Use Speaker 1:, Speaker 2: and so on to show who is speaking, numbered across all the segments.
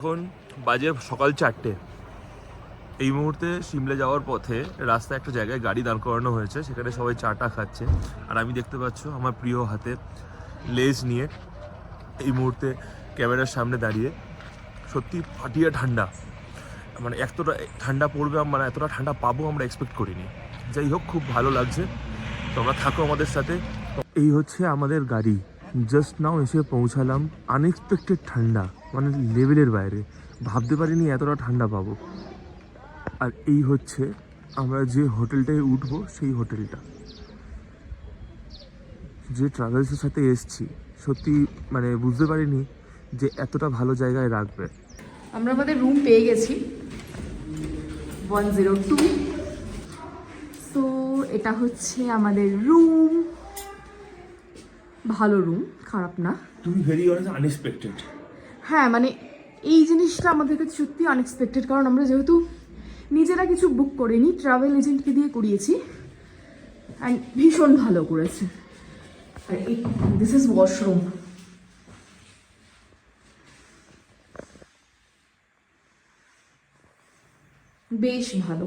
Speaker 1: এখন বাজে সকাল 4টে। এই মুহূর্তে সিমলা যাওয়ার পথে রাস্তায় একটা জায়গায় গাড়ি দাঁড় করানো হয়েছে, সেখানে সবাই চাটা খাচ্ছে। আর আমি দেখতে পাচ্ছ আমার প্রিয় হাতে লেজ নিয়ে এই মুহূর্তে ক্যামেরার সামনে দাঁড়িয়ে। সত্যি ফাটিয়ে ঠান্ডা, মানে এতটা ঠান্ডা পড়বে, মানে এতটা ঠান্ডা পাবো আমরা এক্সপেক্ট করিনি। যাই হোক, খুব ভালো লাগছে, তোমরা থাকো আমাদের সাথে। এই হচ্ছে আমাদের গাড়ি, জাস্ট নাও এসে পৌঁছালাম। আনএক্সপেক্টেড ঠান্ডা, মানে লেভেলের বাইরে, ভাবতে পারিনি এতটা ঠান্ডা পাবো। আর এই হচ্ছে আমরা যে হোটেলটায় উঠবো, সেই হোটেলটা। যে ট্রাভেলসের সাথে এসছি, সত্যি মানে বুঝতে পারিনি যে এতটা ভালো জায়গায় রাখবে।
Speaker 2: আমরা আমাদের রুম পেয়ে গেছি 102। তো এটা হচ্ছে আমাদের রুম, ভালো রুম, খারাপ না।
Speaker 1: তুমি ভেরি আনএক্সপেক্টেড।
Speaker 2: হ্যাঁ, মানে এই জিনিসটা আমাদের কাছে সত্যি আনএক্সপেক্টেড, কারণ আমরা যেহেতু নিজেরা কিছু বুক করিনি, ট্রাভেল এজেন্টকে দিয়ে করিয়েছি, অ্যান্ড ভীষণ ভালো করেছে। আর দিস ইজ ওয়াশরুম। বেশ ভালো,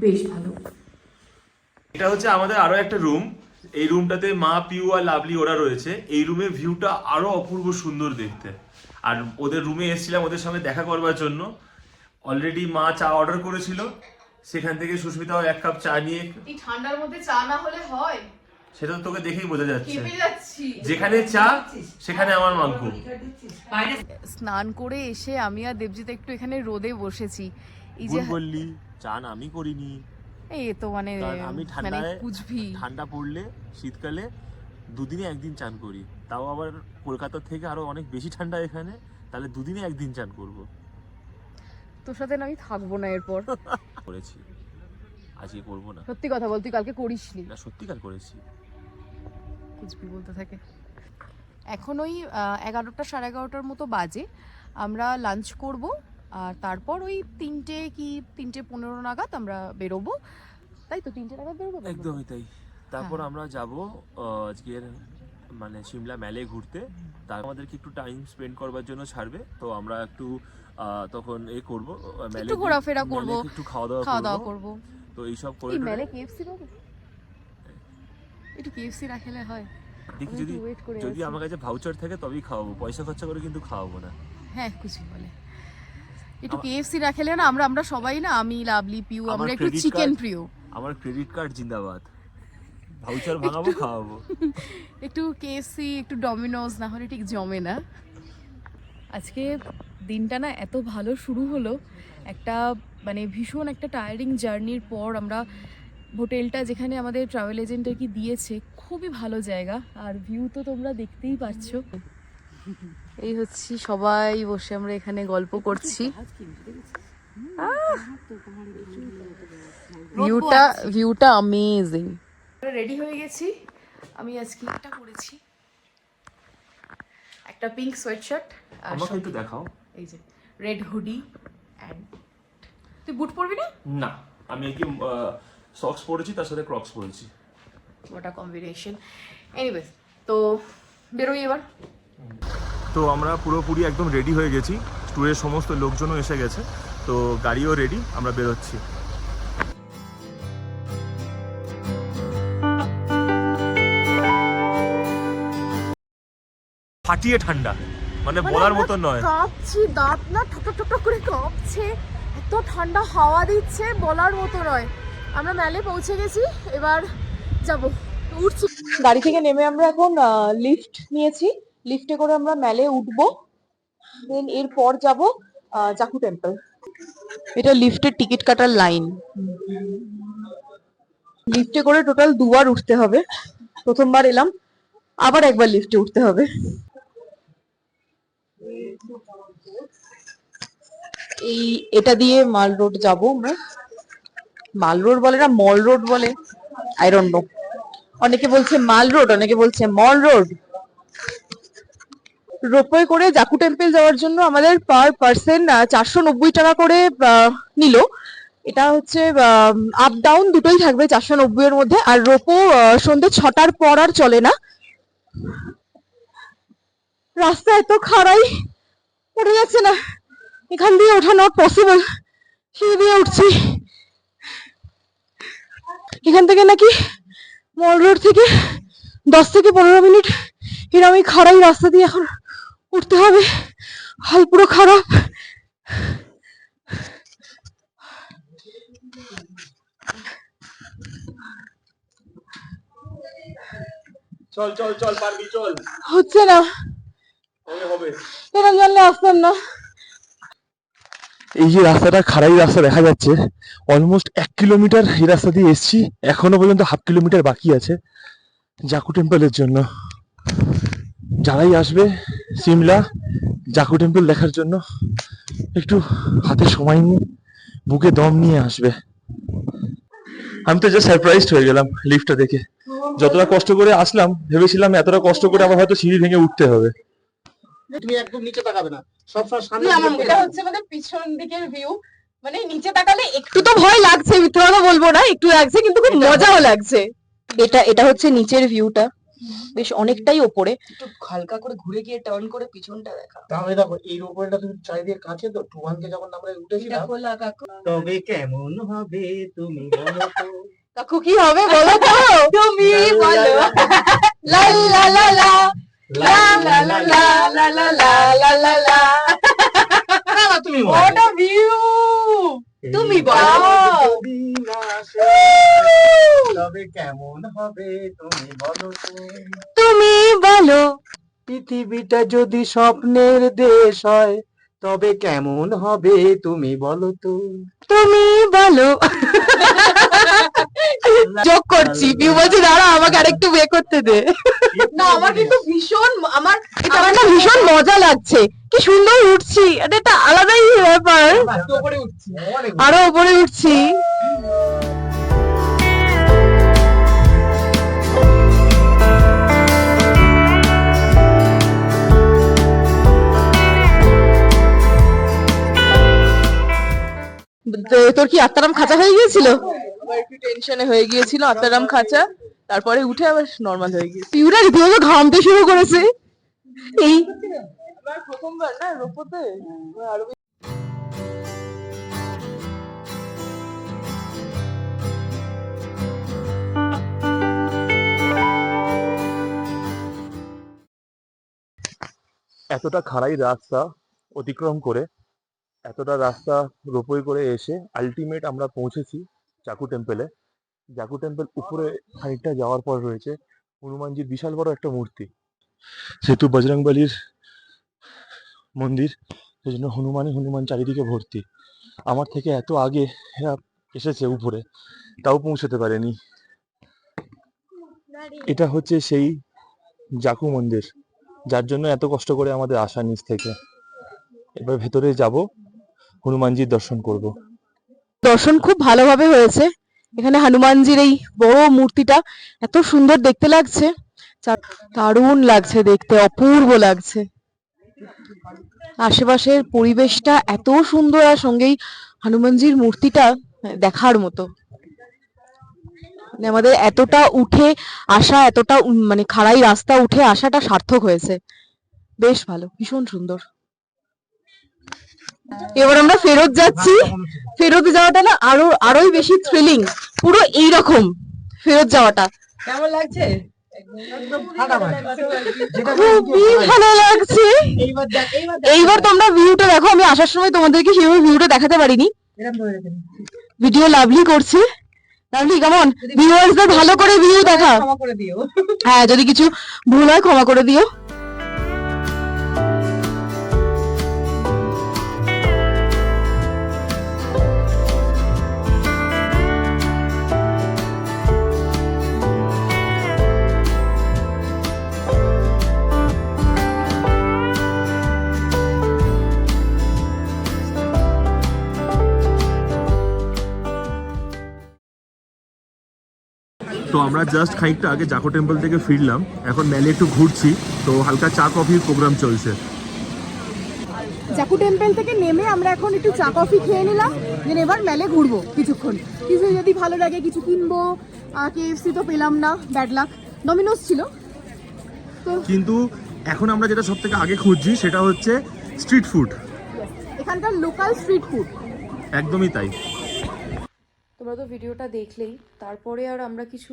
Speaker 2: বেশ ভালো।
Speaker 1: এটা হচ্ছে আমাদের আরো একটা রুম। এই রুমটাতে মা, পিউ আর লাভলি ওরা রয়েছে। এই রুমের ভিউটা আরো অপূর্ব সুন্দর দেখতে। আর ওদের রুমে এসেছিলাম ওদের সঙ্গে দেখা করবার জন্য। অলরেডি মা চা অর্ডার করেছিল, সেখান থেকে সুস্মিতাও 1 কাপ চা নিয়ে।
Speaker 2: এই ঠান্ডার মধ্যে চা না হলে হয়?
Speaker 1: সেটা তো তোকে দেখেই বোঝা যাচ্ছে,
Speaker 2: খেপে যাচ্ছি।
Speaker 1: যেখানে চা সেখানে আমার মাংস।
Speaker 2: স্নান করে এসে আমি আর দেবজিৎ একটু এখানে রোদে বসেছি। এই যে
Speaker 1: বললি চান আমি করিনি,
Speaker 2: এই তো মানে
Speaker 1: আমি
Speaker 2: মানে কুচভি
Speaker 1: ঠান্ডা পড়লে শীতকালে দুদিনে একদিন চান করি, তাও আবার কলকাতা থেকে আরো অনেক বেশি ঠান্ডা এখানে, তাহলে দুদিনে একদিন চান করব।
Speaker 2: তোর সাথে আমি থাকবো না এরপর।
Speaker 1: করেছি, আজকে করবো না।
Speaker 2: সত্যি কথা বল, তুই কালকে করিসনি?
Speaker 1: না, সত্যিকার করেছি।
Speaker 2: কুচভি বলতে থাকে। এখন ওই 11টা 11:30টার মতো বাজে। আমরা লাঞ্চ করব, আর তারপর ওই 3টে কি 3:15 নাগাদ আমরা বেরোবো। তাই তো, 3টে নাগাদ বেরোবো।
Speaker 1: একদমই তাই। তারপর আমরা যাব আজকের মানে সিমলা মেলে ঘুরতে। তার আমাদেরকে একটু টাইম স্পেন্ড করবার জন্য ছাড়বে, তো আমরা একটু তখন করব, মেলে
Speaker 2: একটু ঘোরাফেরা করব,
Speaker 1: একটু খাওয়া দাওয়া করব। তো এইসব করে
Speaker 2: মেলে কেএফসি পাবো, একটু কেএফসি রাখলে হয়।
Speaker 1: দেখি যদি আমার কাছে ভাউচার থাকে তবেই খাওয়াবো, পয়সা খরচা করে কিন্তু খাওয়াবো না।
Speaker 2: হ্যাঁ, কিছু বলে একটু কেএফসি রাখলে না, আমরা সবাই না, আমি, লাভলি, পিউ, আমরা একটু চিকেন প্রিয়।
Speaker 1: আমার ক্রেডিট কার্ড জিন্দাবাদ, ভাউচার ভাঙাবো, খাওয়াবো।
Speaker 2: একটু কেএফসি, একটু ডমিনোজ, না হলে ঠিক জমে না। আজকে দিনটা না এত ভালো শুরু হলো, একটা মানে ভীষণ একটা টায়ারিং জার্নির পর আমরা হোটেলটা যেখানে আমাদের ট্রাভেল এজেন্টের কি দিয়েছে, খুবই ভালো জায়গা, আর ভিউ তো তোমরা দেখতেই পাচ্ছ। এই হচ্ছে সবাই বসে আমরা এখানে গল্প করছি। ভিউটা অ্যামেজিং। রেডি হয়ে গেছি। আমি আজকে এটা পরেছি, একটা পিঙ্ক সোয়েটশার্ট,
Speaker 1: আমাকে একটু দেখাও।
Speaker 2: এই যে রেড হুডি, এন্ড তুই বুট পরবি না?
Speaker 1: না, আমি কি সক্স পরেছি, তার সাথে ক্রক্স পরেছি।
Speaker 2: ওটা কম্বিনেশন। এনিওয়েজ, তো বেরোই এবার।
Speaker 1: তো আমরা পুরোপুরি একদম রেডি হয়ে গেছি, ট্যুরের সমস্ত লোকজনও এসে গেছে, তো গাড়িও রেডি, আমরা বেরোচ্ছি। ফাটিয়ে ঠান্ডা, মানে বলার মতো নয়।
Speaker 2: কাঁপছি, দাঁত না ঠক ঠক করে কাঁপছে, এত ঠান্ডা হাওয়া দিচ্ছে, বলার মতো নয়। আমরা মেলে পৌঁছে গেছি, এবার যাব, উঠছি। গাড়ি থেকে নেমে আমরা এখন লিফট নিয়েছি, লিফটে করে আমরা মেলে উঠবো, দেন এরপর যাব জাকু টেম্পল। এটা লিফটের টিকিট কাটার লাইন। লিফটে করে টোটাল 2বার উঠতে হবে, প্রথমবার এলাম, আবার একবার লিফটে উঠতে হবে। এটা দিয়ে মাল রোড যাবো আমরা। মাল রোড বলে না মল রোড বলে, আই ডোন্ট নো। অনেকে বলছে মাল রোড, অনেকে বলছে মল রোড। রোপওয়ে করে জাকু টেম্পল যাওয়ার জন্য আমাদের পার পার্সন 490 টাকা করে নিল। এটা হচ্ছে আপ ডাউন দুটোই থাকবে 490 এর মধ্যে। আর রোপো সন্ধ্যে 6টার পর আর চলে না। রাস্তা এত খাড়াই, পড়ে যাচ্ছে না,
Speaker 3: এখান দিয়ে ওঠা নট পসিবল, সিঁড়ি দিয়ে উঠছি। এখান থেকে নাকি মল রোড থেকে 10 থেকে 15 মিনিট এরকম এই খাড়াই রাস্তা দিয়ে এখন উঠতে হবে। হাল পুরো খারাপ।
Speaker 1: চল চল চল, পারবি, চল।
Speaker 3: হচ্ছে না,
Speaker 1: হবে।
Speaker 3: এরকম জানলে আসতাম না।
Speaker 4: এই যে রাস্তাটা খারাই রাস্তা দেখা যাচ্ছে, অলমোস্ট 1 কিলোমিটার এই রাস্তা দিয়ে এসছি, এখনো পর্যন্ত হাফ কিলোমিটার বাকি আছে জাকু টেম্পলের জন্য। যারাই আসবে সিমলা জাকু টেম্পল দেখার জন্য একটু হাতে সময় নিয়ে বুকে দম নিয়ে আসবে। আমি তো জাস্ট সারপ্রাইজড হয়ে গেলাম লিফটটা দেখে। যতটা কষ্ট করে আসলাম ভেবেছিলাম এতটা কষ্ট করে আবার হয়তো সিঁড়ি ভেঙে উঠতে হবে।
Speaker 5: তুমি একদম নিচে তাকাবে না, সবসময় সামনে
Speaker 3: আমার এটা হচ্ছে আমাদের পিছন দিকের ভিউ। মানে নিচে তাকালে একটু তো ভয় লাগছে, মিথ্যে কথা বলবো না, একটু লাগছে কিন্তু খুব মজাও লাগছে। এটা হচ্ছে নিচের ভিউটা, বেশ অনেকটাই ওপরে। একটু হালকা করে ঘুরে গিয়ে টার্ন করে পিছনটা দেখা।
Speaker 5: তাহলে দেখো এই রোপওয়েটা তুমি চারিদিকে কাছে তো, টুয়ানকে যখন আমরা উঠেছিলাম
Speaker 3: খোলা কাকু,
Speaker 5: তবে কেমন হবে তুমি বলো তো।
Speaker 3: কাকু কি হবে বলো তো? তুমি বলো। লা লা লা লা লা লা লা লা লা লা লা লা লা।
Speaker 5: না, তুমি বলো।
Speaker 3: What a view! তুমি বলো।
Speaker 5: যদি না আসে, তবে কেমন হবে তুমি বলো তো।
Speaker 3: তুমি বলো।
Speaker 5: পৃথিবীটা যদি স্বপ্নের দেশ হয় তবে কেমন হবে তুমি বলো তো।
Speaker 3: তুমি বলো। যোগ করছি, পিউ বলছি দাঁড়া আমাকে আরেকটু বে করতে দে। না আমার কিন্তু ভীষণ আমার না ভীষণ মজা লাগছে, কি সুন্দর উঠছি, এটা একটা আলাদাই ব্যাপার।
Speaker 5: উপরে উঠছি, অনেক
Speaker 3: আরো উপরে উঠছি। তোর কি আত্মারাম খাঁচা হয়ে গিয়েছিল? আমার একটু টেনশনে হয়ে গিয়েছিল আত্মারাম খাঁচা, তারপরে উঠে আবার নরমাল হয়ে গিয়েছে। পিউরা রীতিমতো ঘামতে শুরু করেছে। এই প্রথমবার না রোপোতে আরো
Speaker 4: এতটা খাড়াই রাস্তা অতিক্রম করে, এতটা রাস্তা রোপওয়ে করে এসে আলটিমেট আমরা পৌঁছেছি জাকু টেম্পলে। জাকু টেম্পল উপরে খানিকটা যাওয়ার পর রয়েছে হনুমানজির বিশাল বড় একটা মূর্তি, সেহেতু বজরংবলীর মন্দির, সেই জন্য হনুমান চারিদিকে ভর্তি। আমার থেকে এত আগে এরা এসেছে উপরে, তাও পৌঁছতে পারেনি। এটা হচ্ছে সেই জাকু মন্দির যার জন্য এত কষ্ট করে আমাদের আসা নিচ থেকে। এবার ভেতরে যাব, হনুমানজির দর্শন করব।
Speaker 3: দর্শন খুব ভালোভাবে হয়েছে। এখানে হনুমানজির এই বড় মূর্তিটা এত সুন্দর দেখতে লাগছে, দারুণ লাগছে দেখতে, অপূর্ব লাগছে। আশেপাশের পরিবেশটা এত সুন্দর, আর সঙ্গেই হনুমানজির মূর্তিটা দেখার মতো। মানে আমাদের এতটা উঠে আসা, এতটা মানে খাড়াই রাস্তা উঠে আসাটা সার্থক হয়েছে। বেশ ভালো, ভীষণ সুন্দর। এবার আমরা ফেরত যাচ্ছি। ফেরত যাওয়াটা না আরোই বেশি থ্রিলিং, পুরো এইরকম ফেরত যাওয়াটা। কেমন লাগছে? খুবই ভালো লাগছে। এইবার তোমরা ভিউটা দেখো, আমি আসার সময় তোমাদেরকে সেভাবে ভিউটা দেখাতে পারিনি। ভিডিও লাভলি করছে, লাভলি কেমন ভিউয়ার্সদের ভালো করে ভিউ দেখা। হ্যাঁ যদি কিছু ভুল হয় ক্ষমা করে দিও।
Speaker 1: তো আমরা জাস্ট খানিকটা আগে জাকু টেম্পল থেকে ফিরলাম, এখন মেলে একটু ঘুরছি, তো হালকা চা কফির প্রোগ্রাম চলছে।
Speaker 6: জাকু টেম্পল থেকে নেমে আমরা এখন একটু চা কফি খেয়ে নিলাম, দেন এবার মেলে ঘুরবো কিছুক্ষণ। কিছু যদি ভালো লাগে কিছু কিনবো। KFC তো পেলাম না, ব্যাড লাক। ডমিনোস ছিল তো।
Speaker 1: কিন্তু এখন আমরা যেটা সব থেকে আগে খুঁজছি সেটা হচ্ছে স্ট্রিট ফুড।
Speaker 6: এখানকার লোকাল স্ট্রিট ফুড।
Speaker 1: একদমই তাই।
Speaker 2: তোমরা তো ভিডিওটা দেখলেই, তারপরে আর আমরা কিছু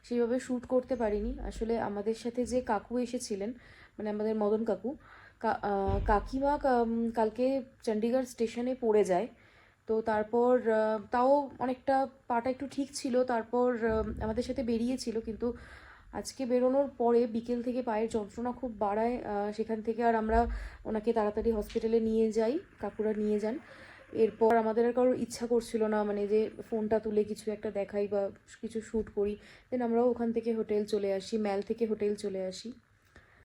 Speaker 2: সেইভাবে শ্যুট করতে পারিনি। আসলে আমাদের সাথে যে কাকু এসেছিলেন, মানে আমাদের মদন কাকু, কাকিমা কালকে চণ্ডীগড় স্টেশনে পড়ে যায়। তো তারপর তাও অনেকটা পাটা একটু ঠিক ছিল, তারপর আমাদের সাথে বেরিয়েছিল, কিন্তু আজকে বেরোনোর পরে বিকেল থেকে পায়ের যন্ত্রণা খুব বাড়ায়। সেখান থেকে আর আমরা ওনাকে তাড়াতাড়ি হসপিটালে নিয়ে যাই, কাকুরা নিয়ে যান। এরপর আমাদের আর কারোর ইচ্ছা করছিল না মানে যে ফোনটা তুলে কিছু একটা দেখাই বা কিছু শ্যুট করি। দেন আমরাও ওখান থেকে হোটেল চলে আসি, ম্যাল থেকে হোটেল চলে আসি।